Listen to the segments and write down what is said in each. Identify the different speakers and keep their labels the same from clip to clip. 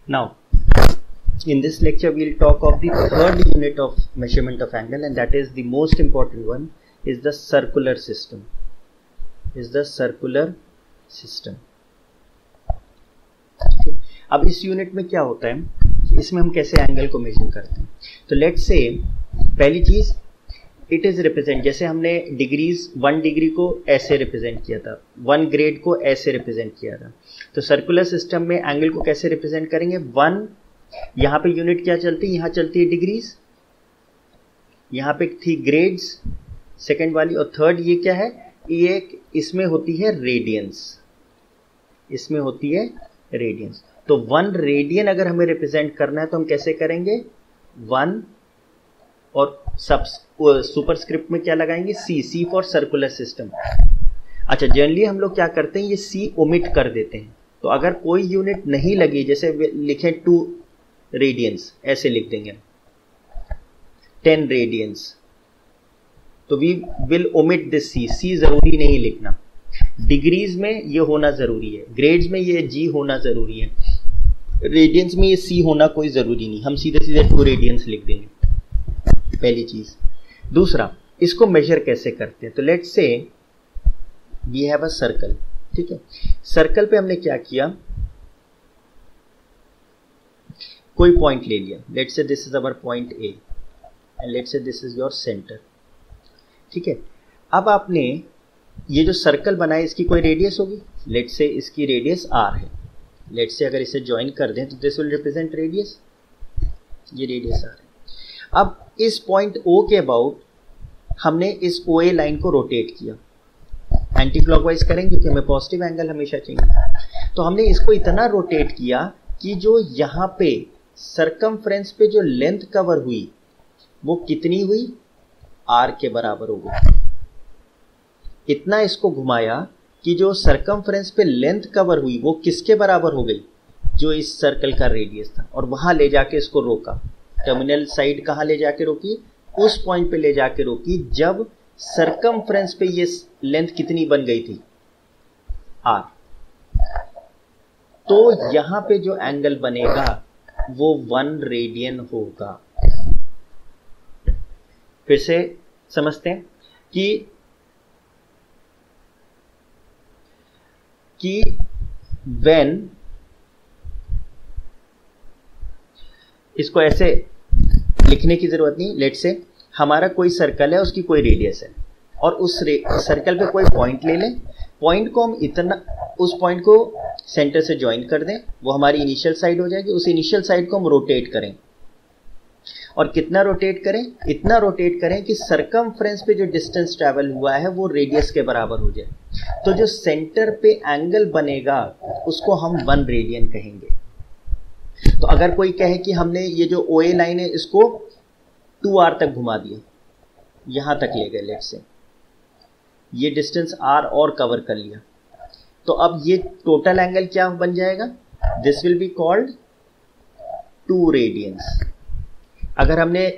Speaker 1: Now, in this lecture, we'll talk of the third unit of measurement of angle, and that is the most important one, is the circular system. Okay. अब इस unit में क्या होता है, इसमें हम कैसे एंगल को मेजर करते हैं. तो लेट्स से पहली चीज, इट इज रिप्रेजेंट, जैसे हमने डिग्रीज 1 डिग्री को ऐसे रिप्रेजेंट किया था, 1 ग्रेड को ऐसे रिप्रेजेंट किया था. तो सर्कुलर सिस्टम में एंगल को कैसे रिप्रेजेंट करेंगे. 1, यहाँ पे यूनिट क्या चलती है, यहाँ चलती है डिग्रीज, यहाँ पे थी ग्रेड्स सेकेंड वाली, और थर्ड ये क्या है, ये इसमें होती है रेडियंस. तो 1 रेडियन अगर हमें रिप्रेजेंट करना है तो हम कैसे करेंगे, 1 और सुपरस्क्रिप्ट में क्या लगाएंगे, सी फॉर सर्कुलर सिस्टम. अच्छा, जनरली हम लोग क्या करते हैं, ये सी ओमिट कर देते हैं. तो अगर कोई यूनिट नहीं लगी, जैसे लिखे 2 रेडियंस, ऐसे लिख देंगे 10 रेडियंस, तो वी विल ओमिट दिस सी जरूरी नहीं लिखना. डिग्रीज में ये होना जरूरी है, ग्रेड्स में ये जी होना जरूरी है, रेडियंस में ये सी होना कोई जरूरी नहीं. हम सीधे 2 रेडियंस लिख देंगे, पहली चीज. दूसरा, इसको मेजर कैसे करते हैं. तो let's say we have a circle. ठीक है, सर्कल पे हमने क्या किया, कोई पॉइंट ले लिया. Let's say this is our point A and let's say this is your centre. ठीक है, अब आपने ये जो सर्कल बनाया, इसकी कोई रेडियस होगी. लेट्स से इसकी रेडियस आर है. लेट्स से अगर इसे ज्वाइन कर दें तो दिस विल रिप्रेजेंट रेडियस, ये रेडियस आर है. अब इस पॉइंट ओ के अबाउट हमने इस ओ ए लाइन को रोटेट किया, एंटी क्लॉकवाइज करेंगे क्योंकि हमें पॉजिटिव एंगल हमेशा चाहिए. तो हमने इसको इतना रोटेट किया कि जो यहाँ पे सरकमफ्रेंस पे जो लेंथ कवर हुई वो कितनी हुई, आर के बराबर हो गई. इतना इसको घुमाया कि जो सरकमफ्रेंस पे लेंथ कवर हुई वो किसके बराबर हो गई, जो इस सर्कल का रेडियस था. और वहां ले जाके इसको रोका, टर्मिनल साइड कहां ले जाके रोकी, उस पॉइंट पे ले जाके रोकी जब सरकमफ्रेंस पे ये लेंथ कितनी बन गई थी, आर. तो यहां पे जो एंगल बनेगा वो 1 रेडियन होगा. फिर से समझते हैं कि व्हेन, इसको ऐसे लिखने की जरूरत नहीं. लेट्स से हमारा कोई सर्कल है, उसकी कोई रेडियस है, और उस सर्कल पे कोई पॉइंट ले लें. पॉइंट को हम इतना, उस पॉइंट को सेंटर से ज्वाइन कर दें, वो हमारी इनिशियल साइड हो जाएगी. उस इनिशियल साइड को हम रोटेट करें, और कितना रोटेट करें, इतना रोटेट करें कि सरकमफ्रेंस पे जो डिस्टेंस ट्रैवल हुआ है वो रेडियस के बराबर हो जाए. तो जो सेंटर पे एंगल बनेगा उसको हम 1 रेडियन कहेंगे. तो अगर कोई कहे कि हमने ये जो ओ ए लाइन है इसको 2r तक घुमा दिया, यहां तक ले गए, लेट्स से ये डिस्टेंस r और कवर कर लिया, तो अब ये टोटल एंगल क्या बन जाएगा, this will be called 2 radians. अगर हमने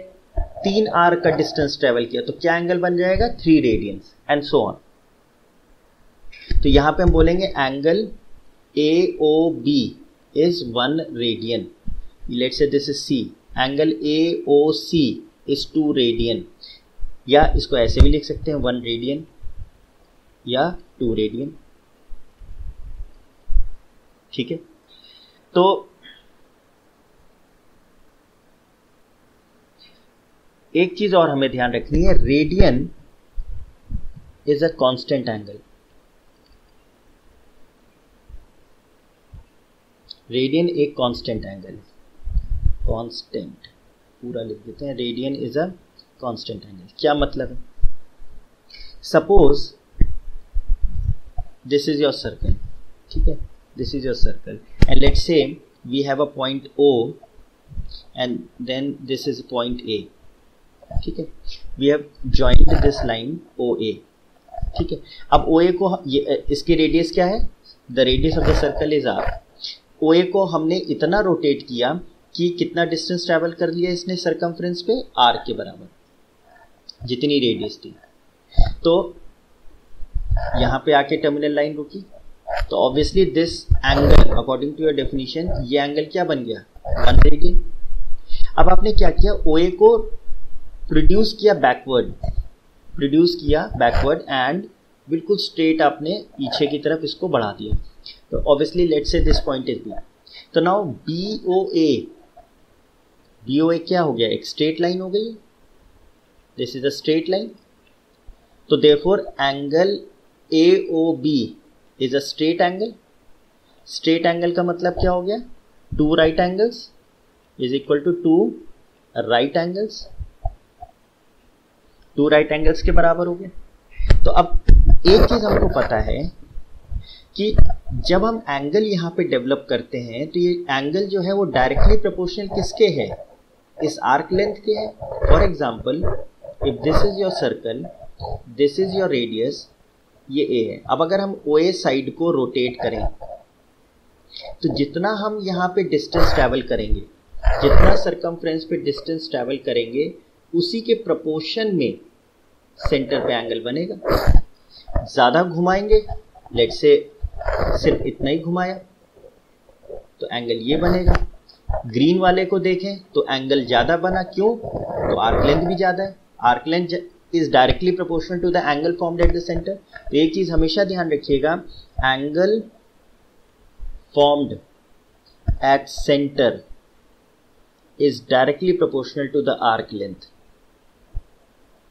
Speaker 1: 3r का डिस्टेंस ट्रेवल किया तो क्या एंगल बन जाएगा, 3 रेडियंस, एंड सो ऑन. तो यहां पे हम बोलेंगे angle AOB is 1 radian. Let's say this is C. Angle AOC is 2 radian, या इसको ऐसे भी लिख सकते हैं 1 रेडियन या 2 रेडियन. ठीक है, तो एक चीज और हमें ध्यान रखनी है, radian is a constant angle. Radian एक कांस्टेंट एंगल है, कांस्टेंट पूरा लिख देते हैं. Radian is a constant angle. क्या मतलब है, suppose this is your circle. ठीक है, this is your circle and let's say we have a point O and then this is point A. ठीक है, we have joined this line OA. ठीक है, अब OA को इसकी रेडियस क्या है, the radius of the circle is R. OA को हमने इतना रोटेट किया कि कितना डिस्टेंस ट्रैवल कर लिया इसने सरकमफ्रेंस पे, R के बराबर, जितनी रेडियस थी. तो यहां पे आके टर्मिनल लाइन रुकी, तो obviously this angle according to your definition ये एंगल क्या बन गया, 1 रेडियन। अब आपने क्या किया, OA को प्रोड्यूस किया बैकवर्ड एंड बिल्कुल स्ट्रेट आपने पीछे की तरफ इसको बढ़ा दिया। तो obviously let's say this point is B। तो नाउ BOA क्या हो गया, एक स्ट्रेट लाइन हो गई, this is a straight line. तो therefore angle AOB is a straight angle. Straight angle का मतलब क्या हो गया, 2 right angles is equal to 2 right angles, 2 right angles के बराबर हो गया। तो अब एक चीज हमको पता है कि जब हम एंगल यहाँ पे डेवलप करते हैं तो ये एंगल जो है वो डायरेक्टली प्रोपोर्शनल किसके है, इस आर्क लेंथ के है। For example if this is your circle, this is your radius, ये A है। अब अगर हम OA साइड को रोटेट करें तो जितना हम यहाँ पे डिस्टेंस ट्रैवल करेंगे, जितना सरकमफ्रेंस पे डिस्टेंस ट्रैवल करेंगे, उसी के प्रोपोर्शन में सेंटर पे एंगल बनेगा। ज़्यादा घुमाएंगे, लेट्स से सिर्फ इतना ही घुमाया तो एंगल ये बनेगा। ग्रीन वाले को देखें तो एंगल ज़्यादा बना, क्यों, तो आर्क लेंथ भी ज़्यादा है। Arc length is directly proportional to the angle formed at the centre. तो एक चीज़ हमेशा ध्यान रखिएगा, angle formed at centre is directly proportional to the arc length.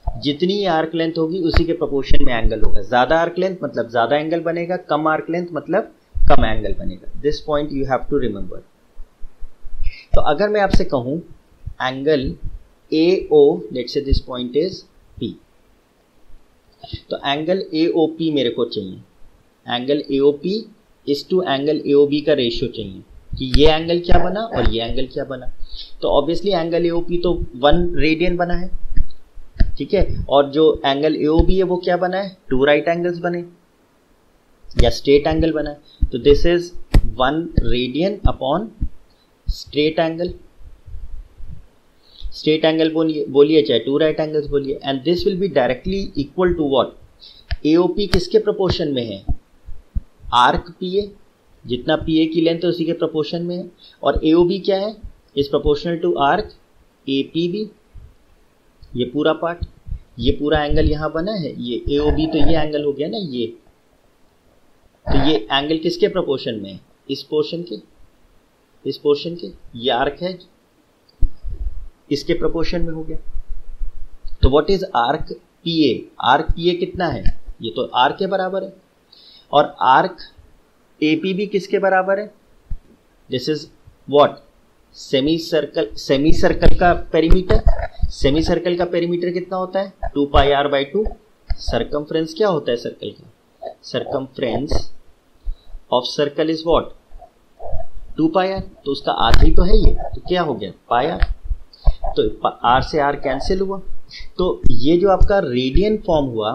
Speaker 1: जितनी आर्क लेंथ होगी उसी के प्रोपोर्शन में एंगल होगा। ज्यादा आर्क लेंथ मतलब ज्यादा एंगल बनेगा, कम आर्क लेंथ मतलब कम एंगल बनेगा। This point you have to remember. तो अगर मैं आपसे कहूं angle AO, let's say this point is P, तो एंगल AOP मेरे को चाहिए। Angle AOP is to angle AOB का रेशियो चाहिए कि ये एंगल क्या बना और ये एंगल क्या बना। तो ऑब्वियसली एंगल AOP तो 1 रेडियन बना है, ठीक है, और जो एंगल AOB है वो क्या बना है, 2 राइट एंगल्स बने या स्ट्रेट एंगल बना है। तो this is 1 radian upon straight angle. Straight angle बोलिए चाहे 2 राइट एंगल्स बोलिए, and this will be directly equal to what, AOP किसके प्रोपोर्शन में है, आर्क PA, जितना PA की लेंथ है उसी के प्रोपोर्शन में है। और AOB क्या है, is proportional to arc APB। ये पूरा पार्ट, ये पूरा एंगल यहाँ बना है, ये AOB, तो ये एंगल हो गया ना ये। तो ये एंगल किसके प्रोपोर्शन में है, इस पोर्शन के, इस पोर्शन के। ये आर्क है, इसके प्रोपोर्शन में हो गया। तो what is arc PA, arc PA कितना है, ये तो आर्क के बराबर है। और आर्क APB किसके बराबर है, this is what, semi circle का पेरीमीटर। सेमी सर्कल का पेरीमीटर कितना होता है, 2 पाई r बाई 2। सरकमफ्रेंस क्या होता है सर्कल का, circumference of circle is what, 2 pi r। तो उसका आधा ही तो है ये, तो क्या हो गया, पाई r। तो r से r कैंसिल हुआ। तो ये जो आपका रेडियन फॉर्म हुआ,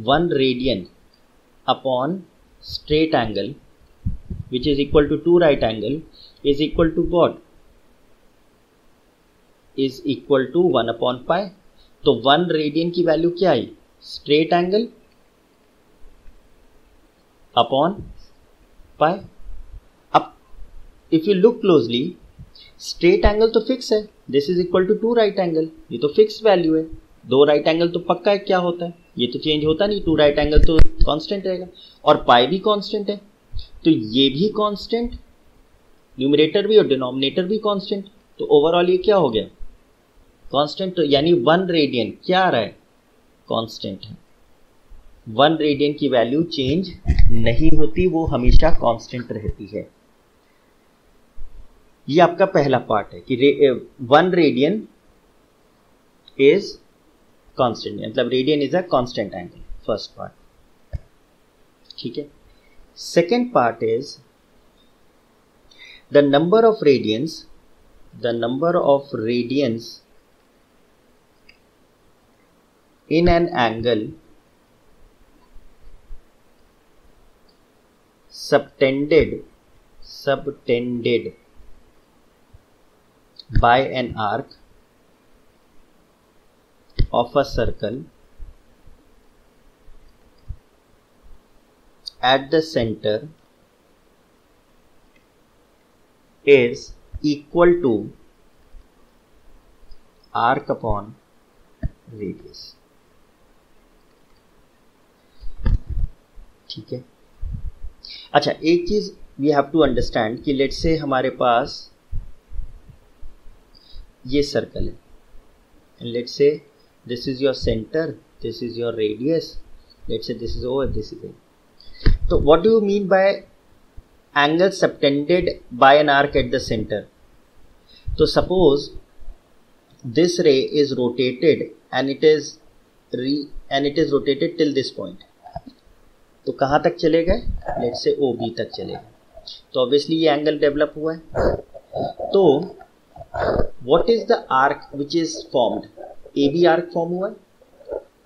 Speaker 1: 1 radian upon straight angle which is equal to 2 right angle is equal to what, is equal to 1 upon pi। तो 1 रेडियन की वैल्यू क्या आई, स्ट्रेट एंगल अपॉन पाई। अब if you look closely, straight angle तो fix है, this is equal to 2 right angle, ये तो fix value है। 2 राइट एंगल तो पक्का है, क्या होता है, ये तो चेंज होता नहीं, 2 राइट एंगल तो कांस्टेंट रहेगा। और पाई भी कांस्टेंट है, तो ये भी कांस्टेंट, न्यूमरेटर भी और डिनोमिनेटर भी कांस्टेंट। तो ओवरऑल ये क्या हो गया, कांस्टेंट। तो यानी 1 रेडियन क्या आ रहा है, कांस्टेंट है। 1 रेडियन की वैल्यू चेंज नहीं होती, वो हमेशा कांस्टेंट रहती है। ये आपका पहला पार्ट है कि 1 रेडियन इज कांस्टेंट, मतलब radian is a constant angle, first part, ठीक है। Second part is the number of radians in an angle subtended by an arc of a circle at the center is equal to arc upon radius. ठीक है। अच्छा, एक चीज we have to understand कि let's say हमारे पास ये circle है and let's say this is your centre, this is your radius, let's say this is over, this is over. तो what do you mean by angle subtended by an arc at the centre? तो suppose this ray is rotated and it is rotated till this point. तो कहाँ तक चले गए? Let's say OB तक चले गए, तो ऑब्वियसली ये एंगल डेवलप हुआ है। तो what is the arc which is formed? AB arc form हुआ है।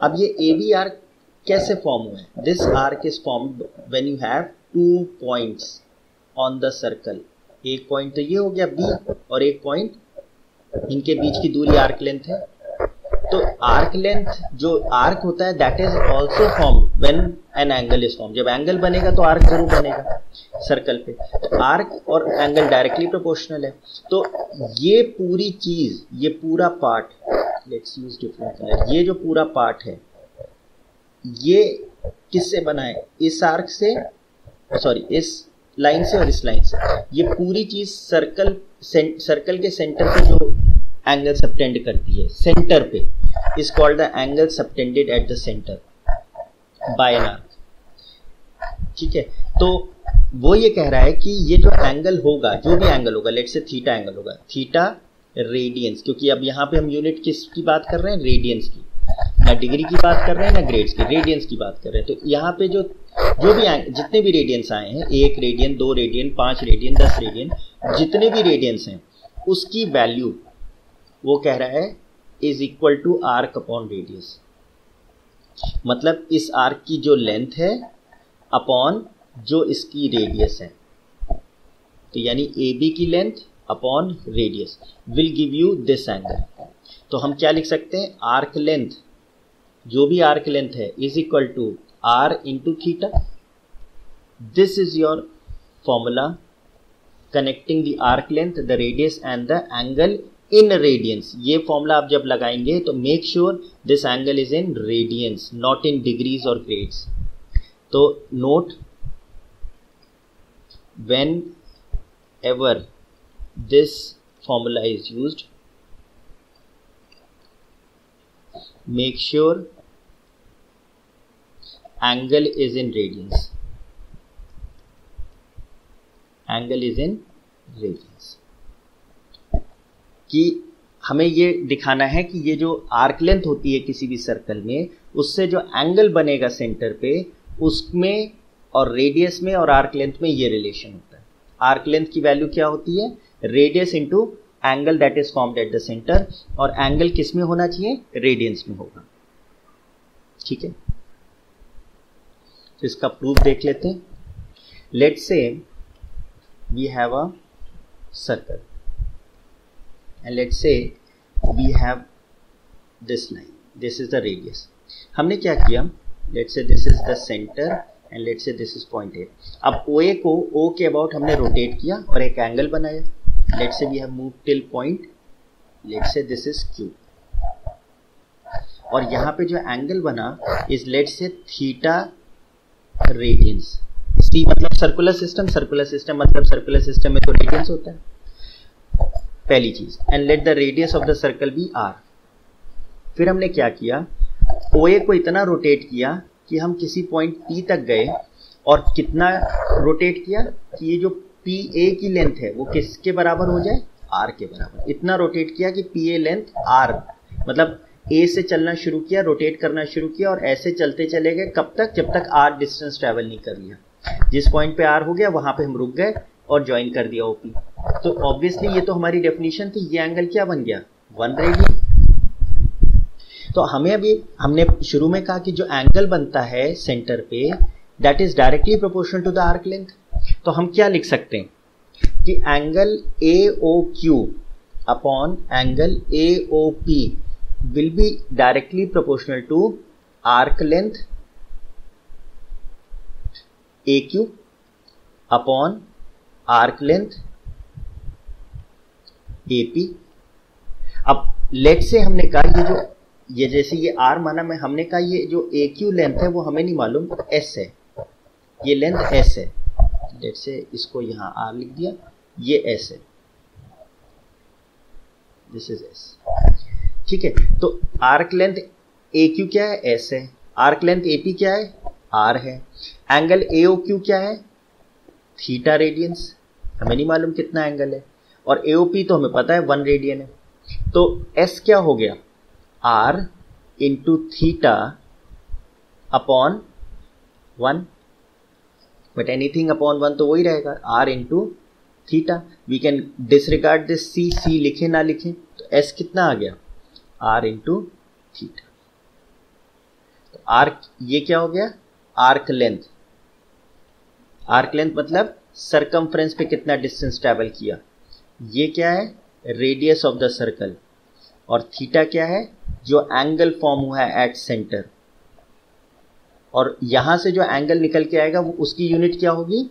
Speaker 1: अब ये AB आर्क कैसे फॉर्म हुआ है? This arc is formed when you have 2 points on the circle. एक पॉइंट तो ये हो गया B और एक पॉइंट, इनके बीच की दूरी आर्क लेंथ है। तो आर्क लेंथ जो आर्क होता है that is also formed when an angle is form. जब एंगल बनेगा तो आर्क जरूर बनेगा सर्कल पे। तो आर्क और एंगल डायरेक्टली प्रोपोर्शनल है। तो ये पूरी चीज, ये पूरा part, let's use different colour, ये जो पूरा पार्ट है ये किससे बना है? इस आर्क से, सॉरी इस लाइन से और इस लाइन से। ये पूरी चीज सर्कल के सेंटर पे जो एंगल सबटेंड करती है, सेंटर पे, is called the angle subtended at the centre by an arc. ठीक है, तो वो ये कह रहा है कि ये जो एंगल होगा, जो भी एंगल होगा, लेट्स से थीटा एंगल होगा, थीटा रेडियंस, क्योंकि अब यहाँ पे हम यूनिट किसकी बात कर रहे हैं? रेडियंस की, ना डिग्री की बात कर रहे हैं ना ग्रेड्स की, रेडियंस की बात कर रहे हैं। तो यहाँ पे जो भी जितने भी रेडियंस आए हैं, 1 रेडियन, 2 रेडियन, 5 रेडियन, 10 रेडियन, जितने भी रेडियंस हैं उसकी वैल्यू वो कह रहा है is equal to arc upon radius. मतलब इस आर्क की जो लेंथ है अपॉन जो इसकी रेडियस है, तो यानी AB की length upon radius will give you this angle. तो हम क्या लिख सकते हैं? आर्क लेंथ, जो भी आर्क लेंथ है, is equal to R into theta. This is your formula connecting the arc length, the radius and the angle in radians. ये फॉर्मूला आप जब लगाएंगे तो make sure this angle is in radians, not in degrees और grades. तो note, whenever this formula is used, make sure angle is in radians, angle is in radians। कि हमें ये दिखाना है कि ये जो आर्क लेंथ होती है किसी भी सर्कल में, उससे जो एंगल बनेगा सेंटर पे, उसमें और रेडियस में और आर्क लेंथ में ये रिलेशन होता है। आर्क लेंथ की वैल्यू क्या होती है? Radius into angle that is formed at the centre, और एंगल किस में होना चाहिए? रेडियंस में होगा। ठीक है, तो इसका प्रूफ देख लेते हैं। Let's say we have a circle and let's say we have this line, this is the radius. हमने क्या किया? Let's say this is the centre and let's say this is point A. अब OA को O के about हमने rotate किया और एक एंगल बनाया। Let's say we have moved till point, let's say this is Q, और यहाँ पे जो एंगल बना is let's say theta radians. C मतलब सर्कुलर सिस्टम, सर्कुलर सिस्टम मतलब सर्कुलर सिस्टम में तो रेडियंस होता है, पहली चीज। And let the radius of the circle be R। फिर हमने क्या किया? OA को इतना रोटेट किया कि हम किसी पॉइंट P तक गए, और कितना रोटेट किया कि ये जो PA की लेंथ है वो किसके बराबर हो जाए? R के बराबर। इतना रोटेट किया कि PA लेंथ R, मतलब A से चलना शुरू किया, रोटेट करना शुरू किया, और ऐसे चलते चले गए। कब तक? जब तक R डिस्टेंस ट्रैवल नहीं कर लिया। जिस पॉइंट पे R हो गया वहां पे हम रुक गए और ज्वाइन कर दिया OP। तो ऑब्वियसली ये तो हमारी डेफिनेशन थी। ये एंगल क्या बन गया? 1 रेडियन। तो हमें अभी, हमने शुरू में कहा कि जो एंगल बनता है सेंटर पे that is directly proportional to the arc length. तो हम क्या लिख सकते हैं कि angle AOQ upon angle AOP will be directly proportional to arc length A Q upon arc length A P. अब लेट से हमने कहा ये जैसे ये आर माना, मैं हमने कहा ये जो ए क्यू लेंथ है वो हमें नहीं मालूम, एस है, ये लेंथ एस है। लेट से इसको यहां आर लिख दिया, ये एस है, दिस इज एस। ठीक है, तो आर्क लेंथ ए क्यू क्या है, एस है। आर्क लेंथ ए पी क्या है, आर है। एंगल ए ओ क्यू क्या है, थीटा रेडियंस, हमें नहीं मालूम कितना एंगल है, और ए ओ पी तो हमें पता है 1 रेडियन है। तो एस क्या हो गया, R into theta upon 1, but anything upon 1 तो वही रहेगा, R into theta. We can disregard this C, C लिखे ना लिखे, तो एस कितना आ गया, आर इंटू थीटा। तो आर्क ये क्या हो गया, आर्क लेंथ। आर्क लेंथ मतलब सरकमफ्रेंस पे कितना डिस्टेंस ट्रैवल किया। ये क्या है, रेडियस ऑफ द सर्कल, और थीटा क्या है, जो एंगल फॉर्म हुआ है एट सेंटर। और यहां से जो एंगल निकल के आएगा वो उसकी यूनिट क्या होगी,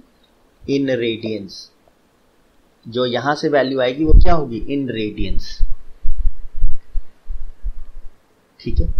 Speaker 1: इन रेडियंस। जो यहां से वैल्यू आएगी वो क्या होगी, इन रेडियंस। ठीक है।